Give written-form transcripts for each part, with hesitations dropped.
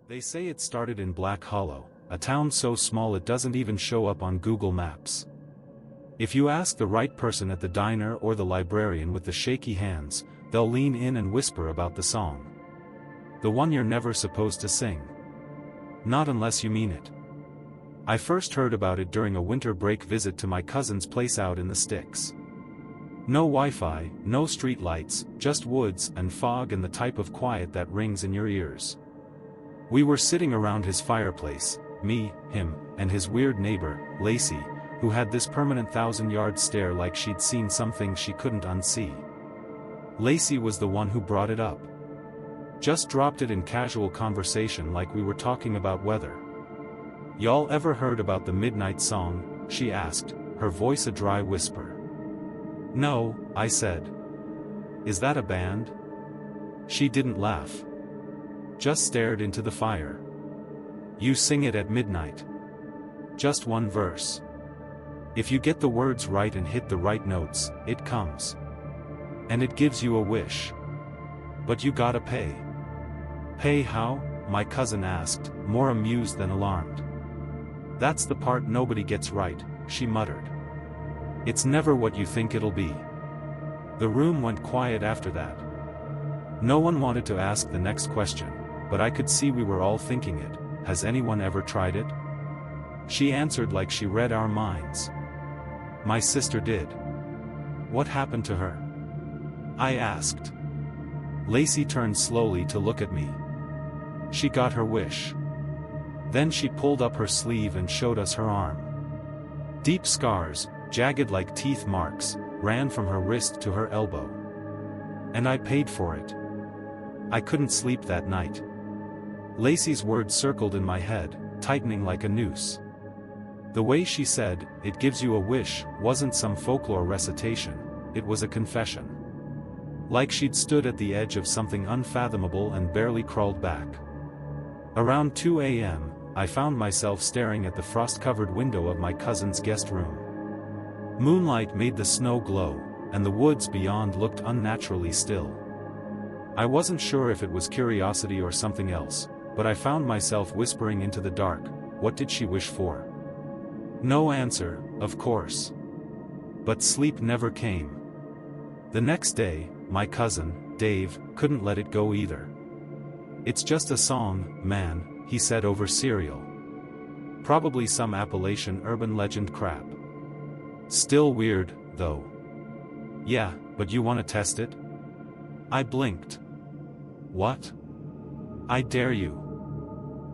They say it started in Black Hollow, a town so small it doesn't even show up on Google Maps. If you ask the right person at the diner or the librarian with the shaky hands, they'll lean in and whisper about the song. The one you're never supposed to sing. Not unless you mean it. I first heard about it during a winter break visit to my cousin's place out in the sticks. No Wi-Fi, no street lights, just woods and fog and the type of quiet that rings in your ears. We were sitting around his fireplace, me, him, and his weird neighbor, Lacey, who had this permanent 1,000-yard stare like she'd seen something she couldn't unsee. Lacey was the one who brought it up. Just dropped it in casual conversation like we were talking about weather. "Y'all ever heard about the Midnight Song?" she asked, her voice a dry whisper. "No," I said. "Is that a band?" She didn't laugh. Just stared into the fire. "You sing it at midnight. Just one verse. If you get the words right and hit the right notes, it comes. And it gives you a wish. But you gotta pay." "Pay how?" my cousin asked, more amused than alarmed. "That's the part nobody gets right," she muttered. "It's never what you think it'll be." The room went quiet after that. No one wanted to ask the next question, but I could see we were all thinking it. "Has anyone ever tried it?" She answered like she read our minds. "My sister did." "What happened to her?" I asked. Lacey turned slowly to look at me. "She got her wish." Then she pulled up her sleeve and showed us her arm. Deep scars, jagged like teeth marks, ran from her wrist to her elbow. And I paid for it. I couldn't sleep that night. Lacey's words circled in my head, tightening like a noose. The way she said, "It gives you a wish," wasn't some folklore recitation, it was a confession. Like she'd stood at the edge of something unfathomable and barely crawled back. Around 2 a.m., I found myself staring at the frost-covered window of my cousin's guest room. Moonlight made the snow glow, and the woods beyond looked unnaturally still. I wasn't sure if it was curiosity or something else, but I found myself whispering into the dark, what did she wish for? No answer, of course. But sleep never came. The next day, my cousin, Dave, couldn't let it go either. "It's just a song, man," he said over cereal. Probably some Appalachian urban legend crap. Still weird, though. "Yeah, but you wanna test it?" I blinked. "What?" "I dare you.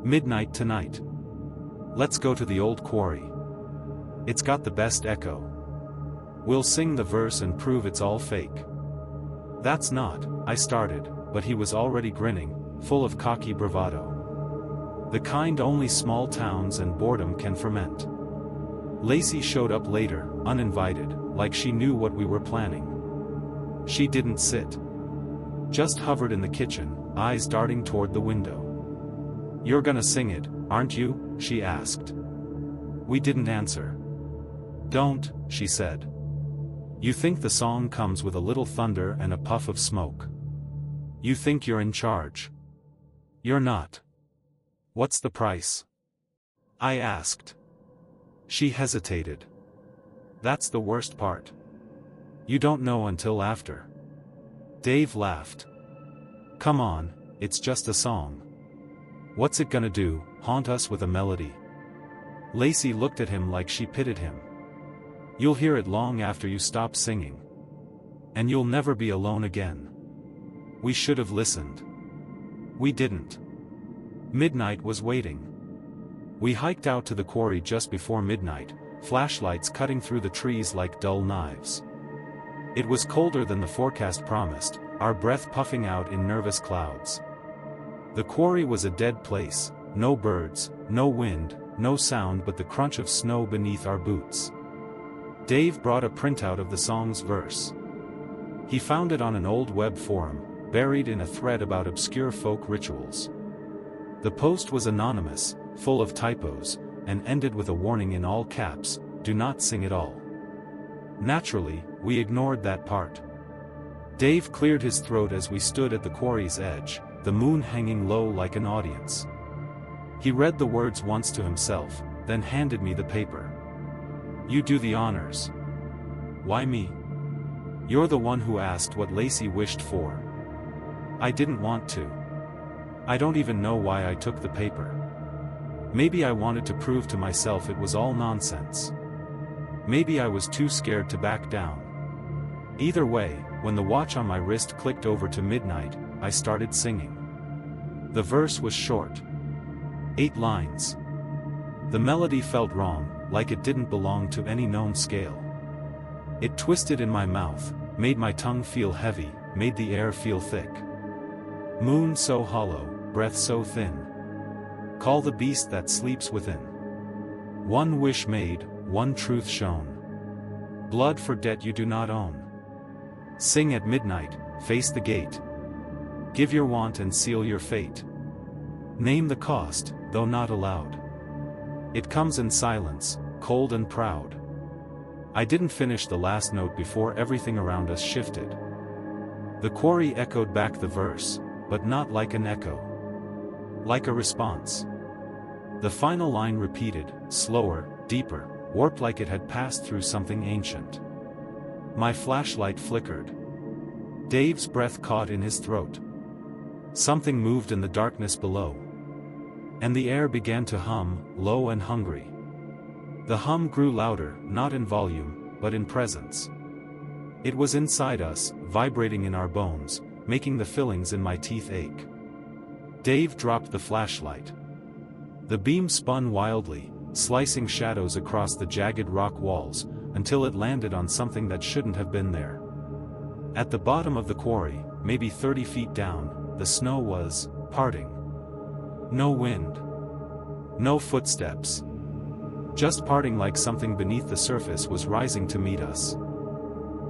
Midnight tonight. Let's go to the old quarry. It's got the best echo. We'll sing the verse and prove it's all fake." "That's not," I started, but he was already grinning, full of cocky bravado. The kind only small towns and boredom can ferment. Lacey showed up later, uninvited, like she knew what we were planning. She didn't sit. Just hovered in the kitchen, eyes darting toward the window. "You're gonna sing it, aren't you?" she asked. We didn't answer. "Don't," she said. "You think the song comes with a little thunder and a puff of smoke. You think you're in charge. You're not. What's the price?" I asked. She hesitated. "That's the worst part. You don't know until after." Dave laughed. "Come on, it's just a song. What's it gonna do, haunt us with a melody?" Lacey looked at him like she pitied him. "You'll hear it long after you stop singing. And you'll never be alone again." We should have listened. We didn't. Midnight was waiting. We hiked out to the quarry just before midnight, flashlights cutting through the trees like dull knives. It was colder than the forecast promised, our breath puffing out in nervous clouds. The quarry was a dead place, no birds, no wind, no sound but the crunch of snow beneath our boots. Dave brought a printout of the song's verse. He found it on an old web forum, buried in a thread about obscure folk rituals. The post was anonymous, full of typos, and ended with a warning in all caps, "Do not sing at all." Naturally, we ignored that part. Dave cleared his throat as we stood at the quarry's edge, the moon hanging low like an audience. He read the words once to himself, then handed me the paper. "You do the honors." "Why me?" "You're the one who asked what Lacey wished for." "I didn't want to. I don't even know why I took the paper. Maybe I wanted to prove to myself it was all nonsense. Maybe I was too scared to back down." Either way, when the watch on my wrist clicked over to midnight, I started singing. The verse was short. 8 lines. The melody felt wrong, like it didn't belong to any known scale. It twisted in my mouth, made my tongue feel heavy, made the air feel thick. Moon so hollow, breath so thin. Call the beast that sleeps within. One wish made, one truth shown. Blood for debt you do not own. Sing at midnight, face the gate. Give your want and seal your fate. Name the cost, though not aloud. It comes in silence, cold and proud. I didn't finish the last note before everything around us shifted. The quarry echoed back the verse, but not like an echo. Like a response. The final line repeated, slower, deeper, warped like it had passed through something ancient. My flashlight flickered. Dave's breath caught in his throat. Something moved in the darkness below. And the air began to hum, low and hungry. The hum grew louder, not in volume, but in presence. It was inside us, vibrating in our bones, making the fillings in my teeth ache. Dave dropped the flashlight. The beam spun wildly, slicing shadows across the jagged rock walls, until it landed on something that shouldn't have been there. At the bottom of the quarry, maybe 30 feet down, the snow was parting. No wind. No footsteps. Just parting like something beneath the surface was rising to meet us.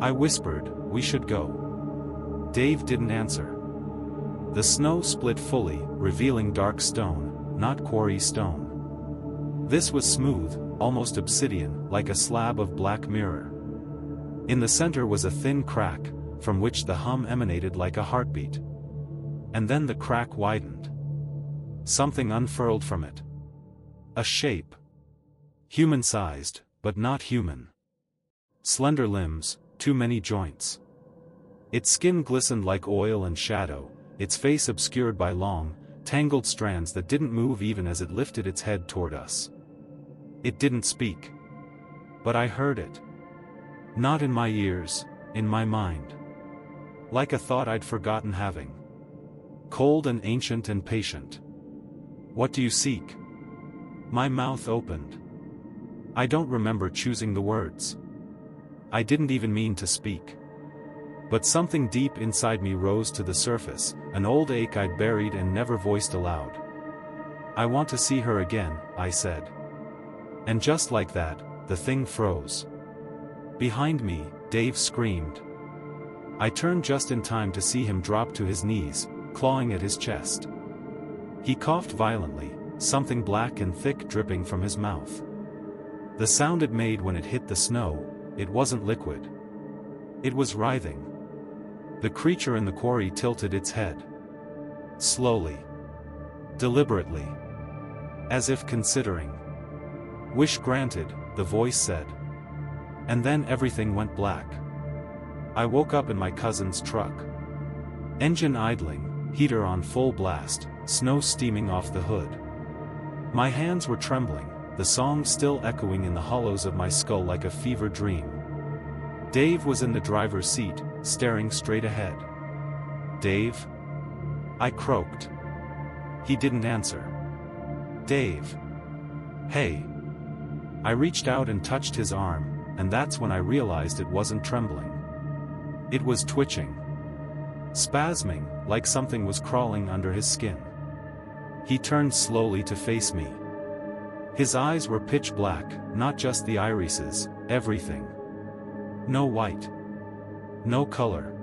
I whispered, "We should go." Dave didn't answer. The snow split fully, revealing dark stone, not quarry stone. This was smooth, almost obsidian, like a slab of black mirror. In the center was a thin crack, from which the hum emanated like a heartbeat. And then the crack widened. Something unfurled from it. A shape. Human-sized, but not human. Slender limbs, too many joints. Its skin glistened like oil and shadow, its face obscured by long, tangled strands that didn't move even as it lifted its head toward us. It didn't speak. But I heard it. Not in my ears, in my mind. Like a thought I'd forgotten having. Cold and ancient and patient. "What do you seek?" My mouth opened. I don't remember choosing the words. I didn't even mean to speak. But something deep inside me rose to the surface, an old ache I'd buried and never voiced aloud. "I want to see her again," I said. And just like that, the thing froze. Behind me, Dave screamed. I turned just in time to see him drop to his knees, clawing at his chest. He coughed violently, something black and thick dripping from his mouth. The sound it made when it hit the snow, it wasn't liquid. It was writhing. The creature in the quarry tilted its head. Slowly. Deliberately. As if considering. "Wish granted," the voice said. And then everything went black. I woke up in my cousin's truck. Engine idling, heater on full blast, snow steaming off the hood. My hands were trembling, the song still echoing in the hollows of my skull like a fever dream. Dave was in the driver's seat, staring straight ahead. "Dave?" I croaked. He didn't answer. "Dave. Hey." I reached out and touched his arm, and that's when I realized it wasn't trembling. It was twitching. Spasming, like something was crawling under his skin. He turned slowly to face me. His eyes were pitch black, not just the irises, everything. No white. No color.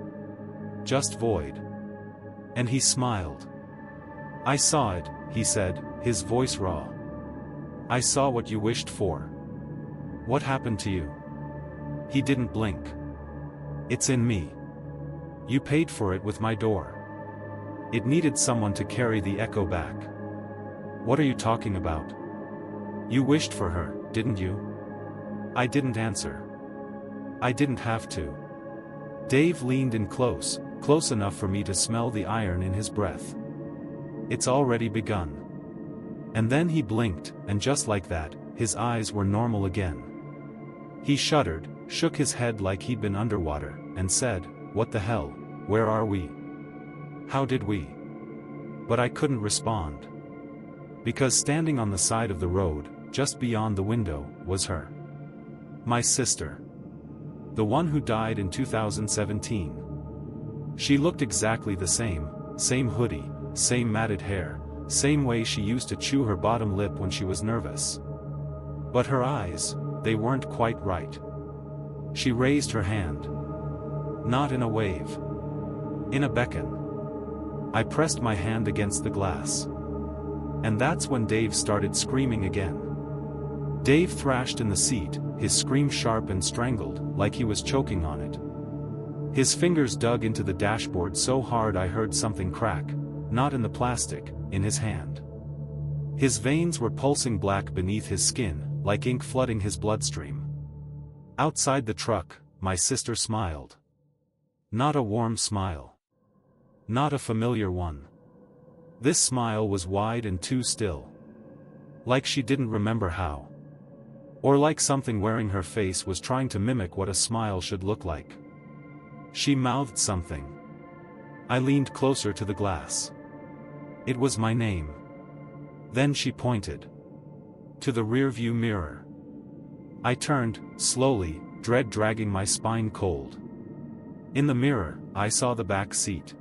Just void. And he smiled. "I saw it," he said, his voice raw. "I saw what you wished for. What happened to you?" He didn't blink. "It's in me. You paid for it with my door. It needed someone to carry the echo back. What are you talking about? You wished for her, didn't you? I didn't answer. I didn't have to. Dave leaned in close enough for me to smell the iron in his breath. It's already begun. And then he blinked, and just like that, his eyes were normal again. He shuddered, shook his head like he'd been underwater, and said, "What the hell, where are we? How did we?" But I couldn't respond. Because standing on the side of the road, just beyond the window, was her. My sister. The one who died in 2017. She looked exactly the same hoodie, same matted hair, same way she used to chew her bottom lip when she was nervous. But her eyes, they weren't quite right. She raised her hand. Not in a wave. In a beckon. I pressed my hand against the glass. And that's when Dave started screaming again. Dave thrashed in the seat, his scream sharp and strangled, like he was choking on it. His fingers dug into the dashboard so hard I heard something crack, not in the plastic, in his hand. His veins were pulsing black beneath his skin, like ink flooding his bloodstream. Outside the truck, my sister smiled. Not a warm smile. Not a familiar one. This smile was wide and too still. Like she didn't remember how. Or like something wearing her face was trying to mimic what a smile should look like. She mouthed something. I leaned closer to the glass. It was my name. Then she pointed. To the rearview mirror. I turned, slowly, dread dragging my spine cold. In the mirror, I saw the back seat.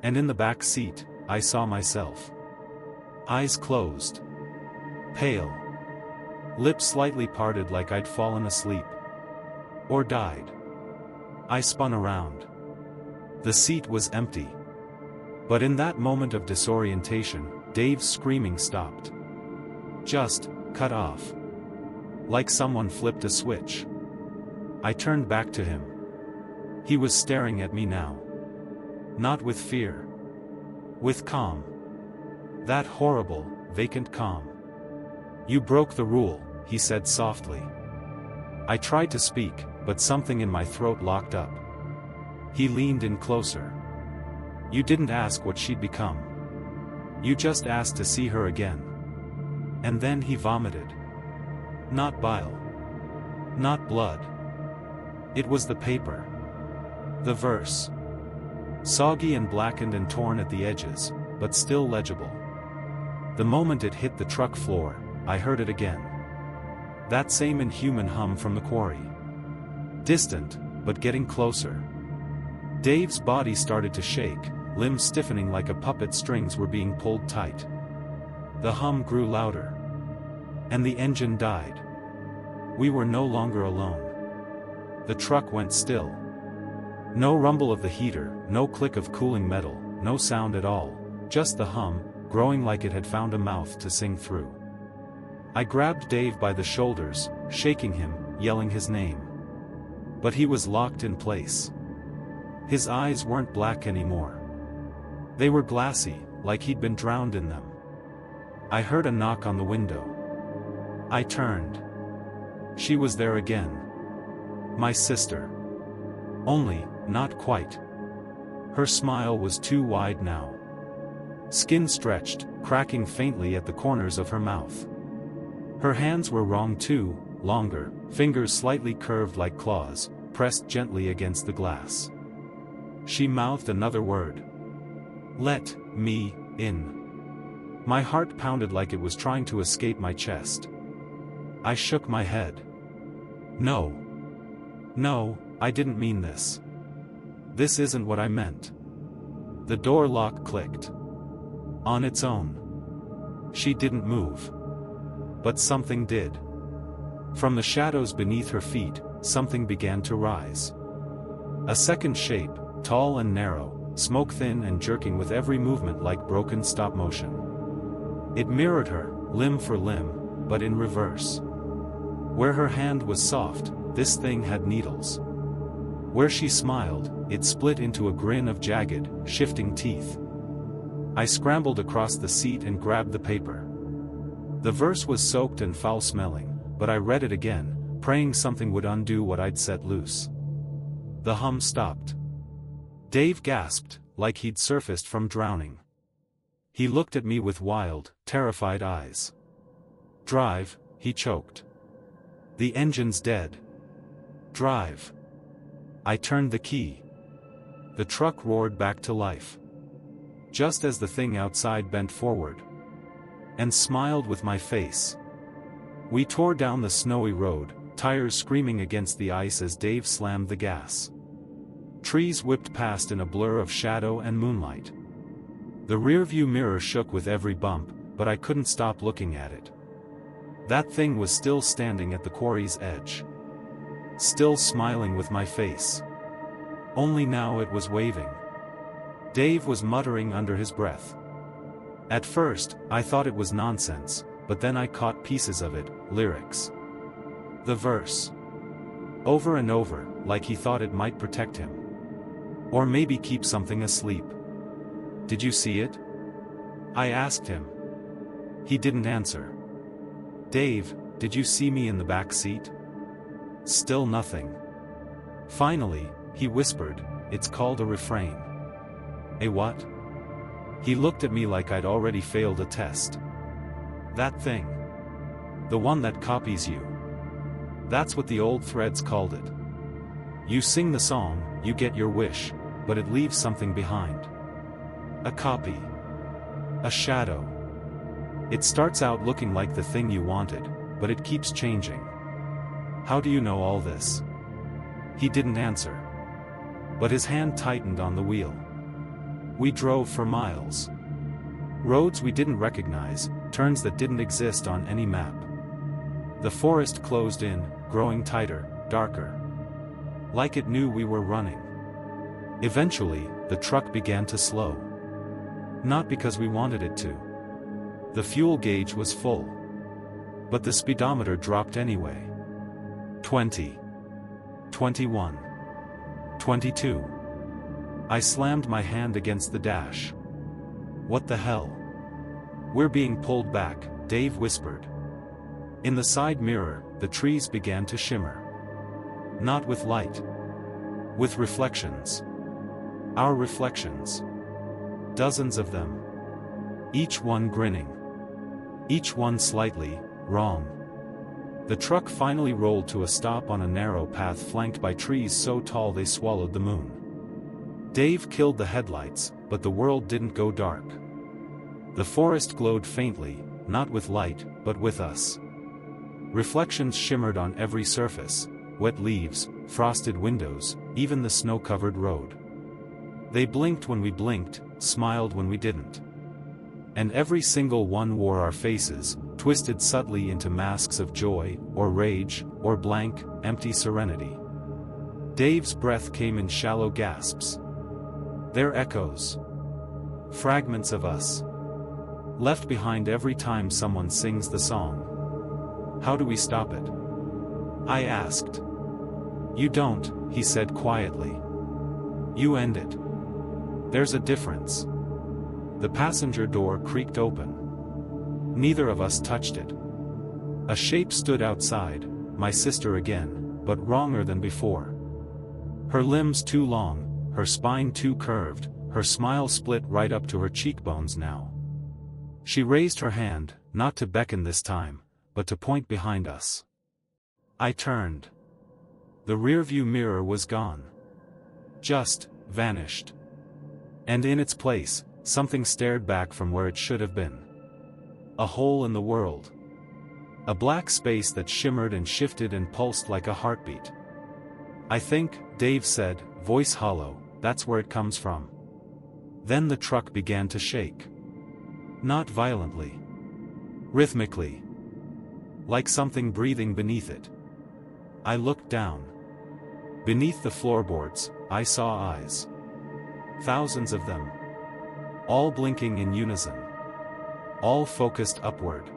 And in the back seat, I saw myself. Eyes closed. Pale. Lips slightly parted like I'd fallen asleep. Or died. I spun around. The seat was empty. But in that moment of disorientation, Dave's screaming stopped. Just, cut off. Like someone flipped a switch. I turned back to him. He was staring at me now. Not with fear. With calm. That horrible, vacant calm. You broke the rule, he said softly. I tried to speak, but something in my throat locked up. He leaned in closer. You didn't ask what she'd become. You just asked to see her again. And then he vomited. Not bile. Not blood. It was the paper. The verse. Soggy and blackened and torn at the edges, but still legible. The moment it hit the truck floor, I heard it again. That same inhuman hum from the quarry. Distant, but getting closer. Dave's body started to shake, limbs stiffening like a puppet strings were being pulled tight. The hum grew louder. And the engine died. We were no longer alone. The truck went still. No rumble of the heater, no click of cooling metal, no sound at all, just the hum, growing like it had found a mouth to sing through. I grabbed Dave by the shoulders, shaking him, yelling his name. But he was locked in place. His eyes weren't black anymore. They were glassy, like he'd been drowned in them. I heard a knock on the window. I turned. She was there again. My sister. Only, not quite. Her smile was too wide now. Skin stretched, cracking faintly at the corners of her mouth. Her hands were wrong too, longer, fingers slightly curved like claws, pressed gently against the glass. She mouthed another word. Let me in. My heart pounded like it was trying to escape my chest. I shook my head. No. No, I didn't mean this. This isn't what I meant. The door lock clicked. On its own. She didn't move. But something did. From the shadows beneath her feet, something began to rise. A second shape, tall and narrow, smoke-thin and jerking with every movement like broken stop-motion. It mirrored her, limb for limb, but in reverse. Where her hand was soft, this thing had needles. Where she smiled, it split into a grin of jagged, shifting teeth. I scrambled across the seat and grabbed the paper. The verse was soaked and foul-smelling, but I read it again, praying something would undo what I'd set loose. The hum stopped. Dave gasped, like he'd surfaced from drowning. He looked at me with wild, terrified eyes. "Drive," he choked. "The engine's dead. Drive." I turned the key. The truck roared back to life. Just as the thing outside bent forward and smiled with my face. We tore down the snowy road, tires screaming against the ice as Dave slammed the gas. Trees whipped past in a blur of shadow and moonlight. The rearview mirror shook with every bump, but I couldn't stop looking at it. That thing was still standing at the quarry's edge. Still smiling with my face. Only now it was waving. Dave was muttering under his breath. At first, I thought it was nonsense, but then I caught pieces of it, lyrics. The verse. Over and over, like he thought it might protect him. Or maybe keep something asleep. "Did you see it?" I asked him. He didn't answer. "Dave, did you see me in the back seat?" Still nothing. Finally, he whispered, "It's called a refrain." "A what?" He looked at me like I'd already failed a test. "That thing. The one that copies you. That's what the old threads called it. You sing the song, you get your wish, but it leaves something behind. A copy. A shadow. It starts out looking like the thing you wanted, but it keeps changing." "How do you know all this?" He didn't answer. But his hand tightened on the wheel. We drove for miles. Roads we didn't recognize, turns that didn't exist on any map. The forest closed in, growing tighter, darker. Like it knew we were running. Eventually, the truck began to slow. Not because we wanted it to. The fuel gauge was full. But the speedometer dropped anyway. 20. 21. 22. I slammed my hand against the dash. "What the hell?" "We're being pulled back," Dave whispered. In the side mirror, the trees began to shimmer. Not with light. With reflections. Our reflections. Dozens of them. Each one grinning. Each one slightly wrong. The truck finally rolled to a stop on a narrow path flanked by trees so tall they swallowed the moon. Dave killed the headlights, but the world didn't go dark. The forest glowed faintly, not with light, but with us. Reflections shimmered on every surface, wet leaves, frosted windows, even the snow-covered road. They blinked when we blinked, smiled when we didn't. And every single one wore our faces, twisted subtly into masks of joy, or rage, or blank, empty serenity. Dave's breath came in shallow gasps. They're echoes. Fragments of us. Left behind every time someone sings the song. How do we stop it? I asked. You don't, he said quietly. You end it. There's a difference. The passenger door creaked open. Neither of us touched it. A shape stood outside, my sister again, but wronger than before. Her limbs too long, her spine too curved, her smile split right up to her cheekbones now. She raised her hand, not to beckon this time, but to point behind us. I turned. The rearview mirror was gone. Just vanished. And in its place, something stared back from where it should have been. A hole in the world. A black space that shimmered and shifted and pulsed like a heartbeat. I think, Dave said, voice hollow, that's where it comes from. Then the truck began to shake. Not violently. Rhythmically. Like something breathing beneath it. I looked down. Beneath the floorboards, I saw eyes. Thousands of them. All blinking in unison. All focused upward.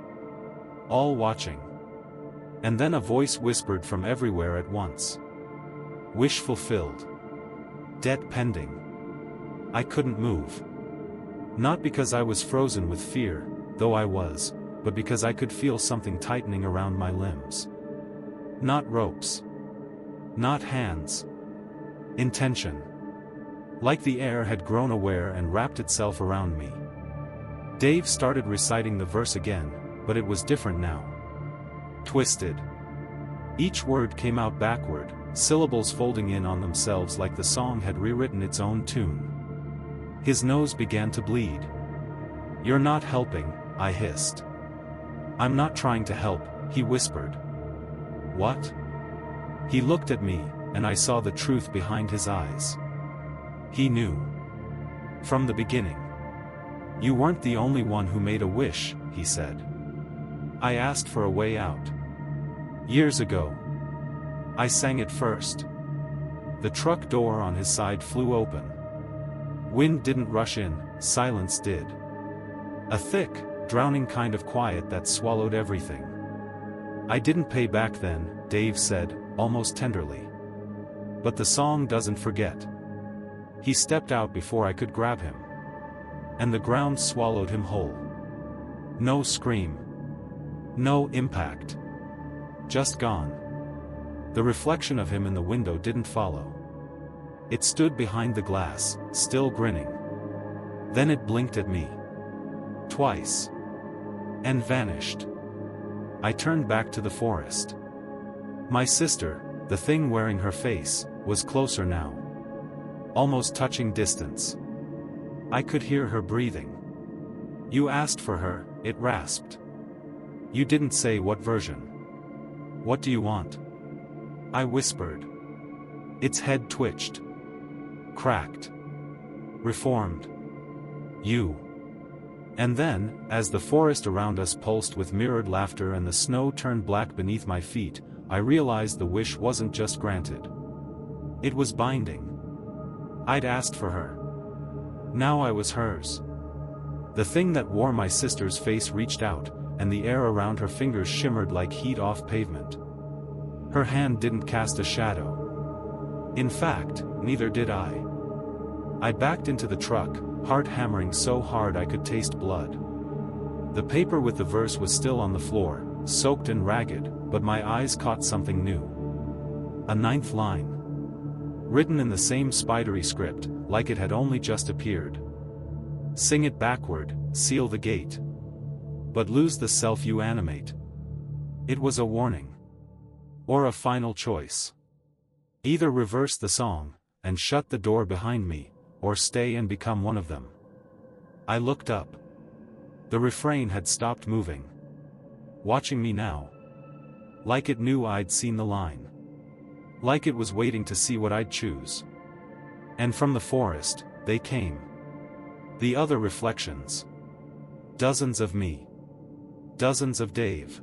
All watching. And then a voice whispered from everywhere at once. Wish fulfilled. Debt pending. I couldn't move. Not because I was frozen with fear, though I was, but because I could feel something tightening around my limbs. Not ropes. Not hands. Intention. Like the air had grown aware and wrapped itself around me. Dave started reciting the verse again, but it was different now. Twisted. Each word came out backward, syllables folding in on themselves like the song had rewritten its own tune. His nose began to bleed. "You're not helping," I hissed. "I'm not trying to help," he whispered. "What?" He looked at me, and I saw the truth behind his eyes. He knew. From the beginning. "You weren't the only one who made a wish," he said. "I asked for a way out. Years ago. I sang it first." The truck door on his side flew open. Wind didn't rush in, silence did. A thick, drowning kind of quiet that swallowed everything. "I didn't pay back then," Dave said, almost tenderly. "But the song doesn't forget." He stepped out before I could grab him. And the ground swallowed him whole. No scream. No impact. Just gone. The reflection of him in the window didn't follow. It stood behind the glass, still grinning. Then it blinked at me. Twice. And vanished. I turned back to the forest. My sister, the thing wearing her face, was closer now. Almost touching distance. I could hear her breathing. "You asked for her," it rasped. "You didn't say what version. What do you want?" I whispered. Its head twitched. Cracked. Reformed. "You." And then, as the forest around us pulsed with mirrored laughter and the snow turned black beneath my feet, I realized the wish wasn't just granted. It was binding. I'd asked for her. Now I was hers. The thing that wore my sister's face reached out, and the air around her fingers shimmered like heat off pavement. Her hand didn't cast a shadow. In fact, neither did I. I backed into the truck, heart hammering so hard I could taste blood. The paper with the verse was still on the floor, soaked and ragged, but my eyes caught something new. A ninth line. Written in the same spidery script, like it had only just appeared. "Sing it backward, seal the gate. But lose the self you animate." It was a warning. Or a final choice. Either reverse the song, and shut the door behind me, or stay and become one of them. I looked up. The refrain had stopped moving. Watching me now. Like it knew I'd seen the line. Like it was waiting to see what I'd choose. And from the forest, they came. The other reflections. Dozens of me. Dozens of Dave.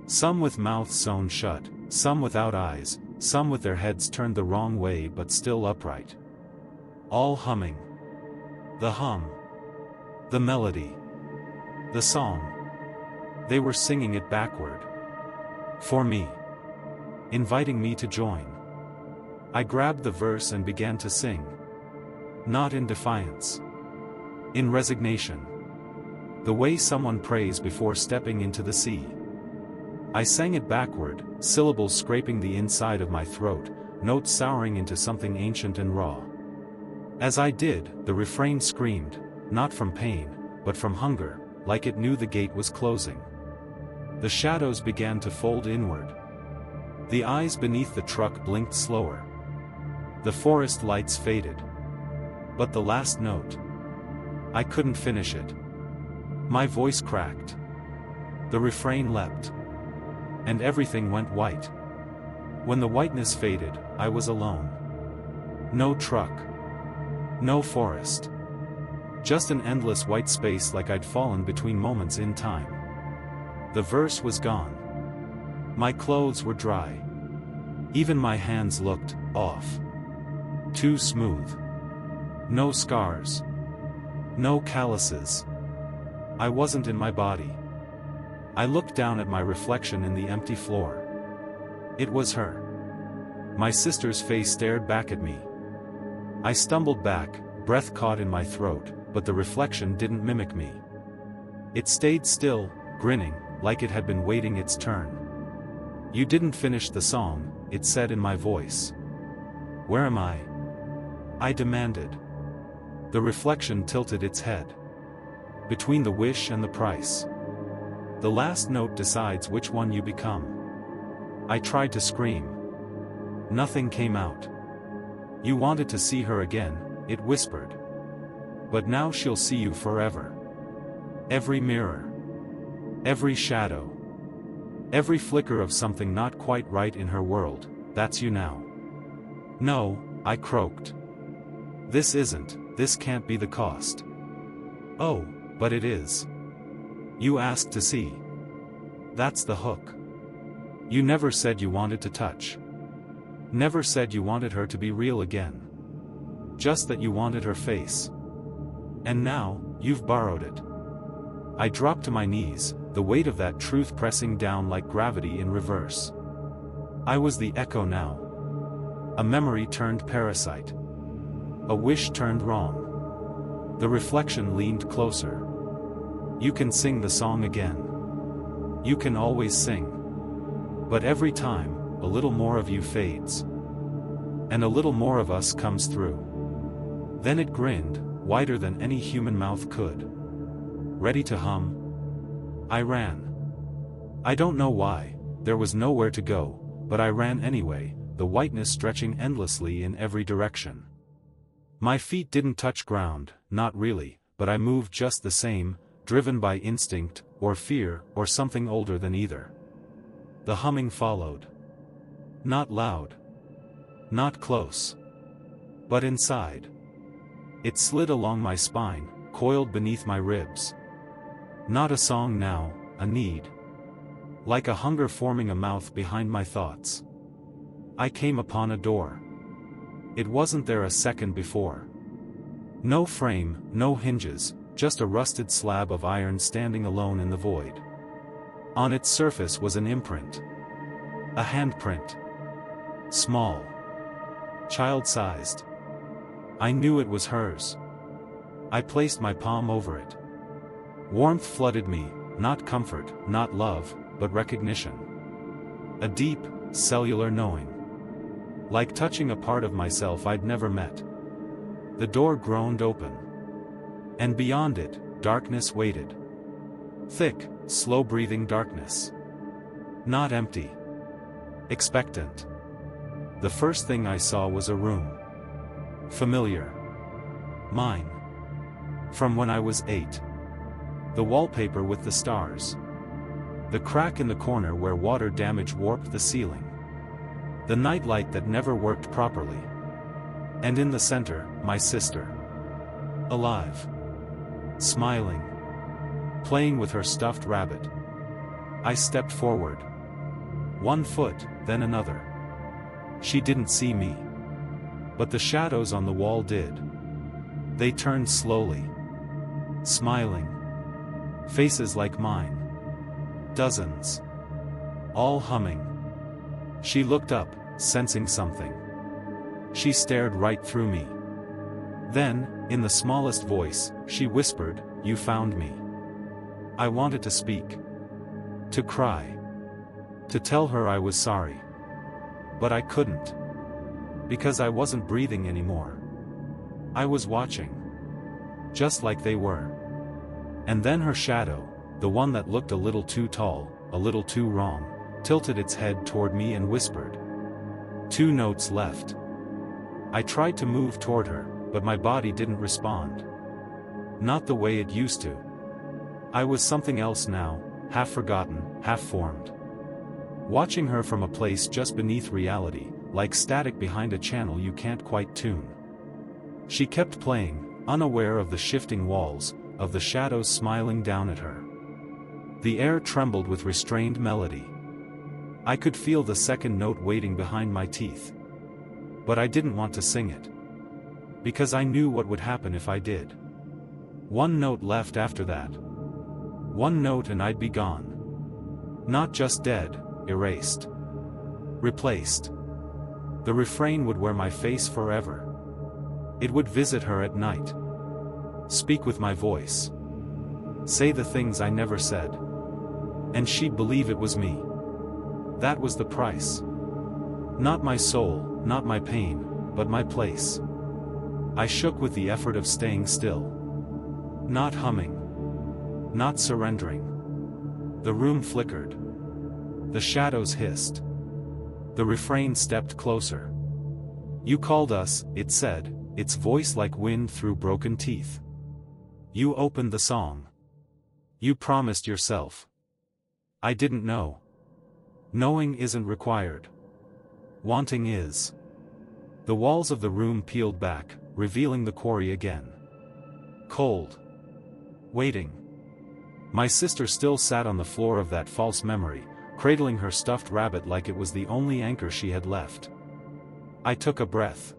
Some with mouths sewn shut, some without eyes, some with their heads turned the wrong way but still upright. All humming. The hum. The melody. The song. They were singing it backward. For me. Inviting me to join. I grabbed the verse and began to sing. Not in defiance. In resignation. The way someone prays before stepping into the sea. I sang it backward, syllables scraping the inside of my throat, notes souring into something ancient and raw. As I did, the refrain screamed, not from pain, but from hunger, like it knew the gate was closing. The shadows began to fold inward. The eyes beneath the truck blinked slower. The forest lights faded. But the last note. I couldn't finish it. My voice cracked. The refrain leapt. And everything went white. When the whiteness faded, I was alone. No truck. No forest. Just an endless white space like I'd fallen between moments in time. The verse was gone. My clothes were dry. Even my hands looked off. Too smooth. No scars. No calluses. I wasn't in my body. I looked down at my reflection in the empty floor. It was her. My sister's face stared back at me. I stumbled back, breath caught in my throat, but the reflection didn't mimic me. It stayed still, grinning, like it had been waiting its turn. "You didn't finish the song," it said in my voice. "Where am I?" I demanded. The reflection tilted its head. "Between the wish and the price. The last note decides which one you become." I tried to scream. Nothing came out. "You wanted to see her again," it whispered. "But now she'll see you forever. Every mirror. Every shadow. Every flicker of something not quite right in her world, that's you now." "No," I croaked. This can't be the cost." "Oh, but it is. You asked to see. That's the hook. You never said you wanted to touch. Never said you wanted her to be real again. Just that you wanted her face. And now, you've borrowed it." I dropped to my knees, the weight of that truth pressing down like gravity in reverse. I was the echo now. A memory turned parasite. A wish turned wrong. The reflection leaned closer. "You can sing the song again. You can always sing. But every time, a little more of you fades. And a little more of us comes through." Then it grinned, wider than any human mouth could. "Ready to hum?" I ran. I don't know why, there was nowhere to go, but I ran anyway, the whiteness stretching endlessly in every direction. My feet didn't touch ground, not really, but I moved just the same, driven by instinct, or fear, or something older than either. The humming followed. Not loud. Not close. But inside. It slid along my spine, coiled beneath my ribs. Not a song now, a need. Like a hunger forming a mouth behind my thoughts. I came upon a door. It wasn't there a second before. No frame, no hinges, just a rusted slab of iron standing alone in the void. On its surface was an imprint. A handprint. Small. Child-sized. I knew it was hers. I placed my palm over it. Warmth flooded me, not comfort, not love, but recognition. A deep, cellular knowing. Like touching a part of myself I'd never met. The door groaned open. And beyond it, darkness waited. Thick, slow-breathing darkness. Not empty. Expectant. The first thing I saw was a room. Familiar. Mine. From when I was 8. The wallpaper with the stars. The crack in the corner where water damage warped the ceiling. The nightlight that never worked properly. And in the center, my sister. Alive. Smiling. Playing with her stuffed rabbit. I stepped forward. 1 foot, then another. She didn't see me. But the shadows on the wall did. They turned slowly. Smiling. Faces like mine. Dozens. All humming. She looked up, sensing something. She stared right through me. Then, in the smallest voice, she whispered, "You found me." I wanted to speak. To cry. To tell her I was sorry. But I couldn't. Because I wasn't breathing anymore. I was watching. Just like they were. And then her shadow, the one that looked a little too tall, a little too wrong, tilted its head toward me and whispered. 2 notes left. I tried to move toward her, but my body didn't respond. Not the way it used to. I was something else now, half forgotten, half formed. Watching her from a place just beneath reality, like static behind a channel you can't quite tune. She kept playing, unaware of the shifting walls, of the shadows smiling down at her. The air trembled with restrained melody. I could feel the second note waiting behind my teeth. But I didn't want to sing it. Because I knew what would happen if I did. 1 note left after that. 1 note and I'd be gone. Not just dead, erased. Replaced. The refrain would wear my face forever. It would visit her at night. speak with my voice. Say the things I never said. And she'd believe it was me. That was the price. Not my soul, not my pain, but my place. I shook with the effort of staying still. Not humming. Not surrendering. The room flickered. The shadows hissed. The refrain stepped closer. You called us, it said, its voice like wind through broken teeth. You opened the song. You promised yourself. I didn't know. Knowing isn't required. Wanting is. The walls of the room peeled back, revealing the quarry again. Cold. Waiting. My sister still sat on the floor of that false memory, cradling her stuffed rabbit like it was the only anchor she had left. I took a breath.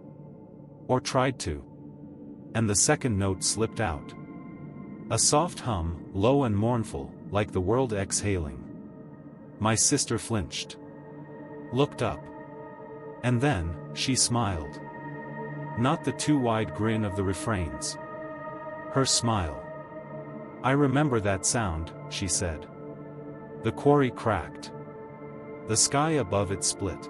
Or tried to. And the second note slipped out. A soft hum, low and mournful, like the world exhaling. My sister flinched. Looked up. And then, she smiled. Not the too wide grin of the refrains. Her smile. I remember that sound, she said. The quarry cracked. The sky above it split.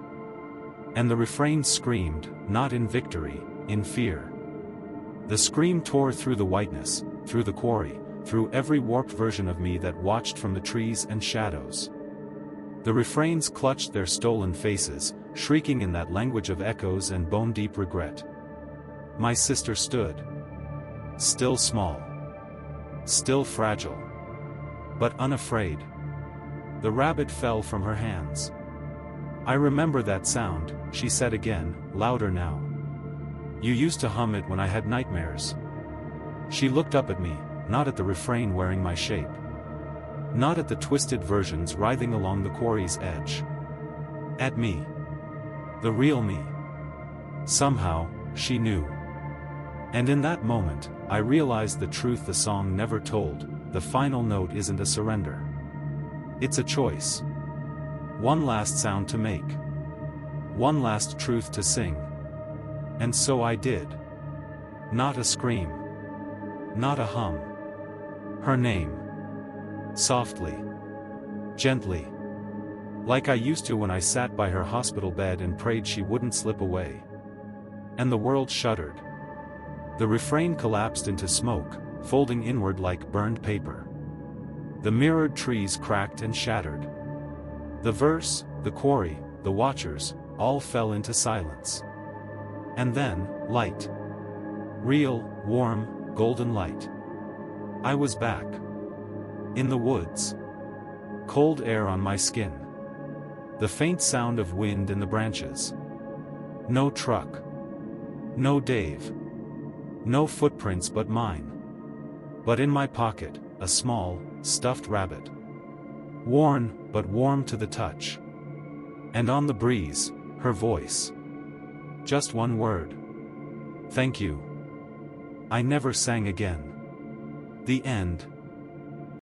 And the refrain screamed, not in victory, in fear. The scream tore through the whiteness, through the quarry, through every warped version of me that watched from the trees and shadows. The refrains clutched their stolen faces, shrieking in that language of echoes and bone-deep regret. My sister stood. Still small. Still fragile. But unafraid. The rabbit fell from her hands. I remember that sound, she said again, louder now. You used to hum it when I had nightmares. She looked up at me, not at the refrain wearing my shape. Not at the twisted versions writhing along the quarry's edge. At me. The real me. Somehow, she knew. And in that moment, I realized the truth the song never told: the final note isn't a surrender. It's a choice. One last sound to make. One last truth to sing. And so I did. Not a scream. Not a hum. Her name. Softly. Gently. Like I used to when I sat by her hospital bed and prayed she wouldn't slip away. And the world shuddered. The refrain collapsed into smoke, folding inward like burned paper. The mirrored trees cracked and shattered. The verse, the quarry, the watchers, all fell into silence. And then, light. Real, warm, golden light. I was back. In the woods. Cold air on my skin. The faint sound of wind in the branches. No truck. No Dave. No footprints but mine. But in my pocket, a small, stuffed rabbit. Worn, but warm to the touch. And on the breeze, her voice. Just one word. Thank you. I never sang again. The end.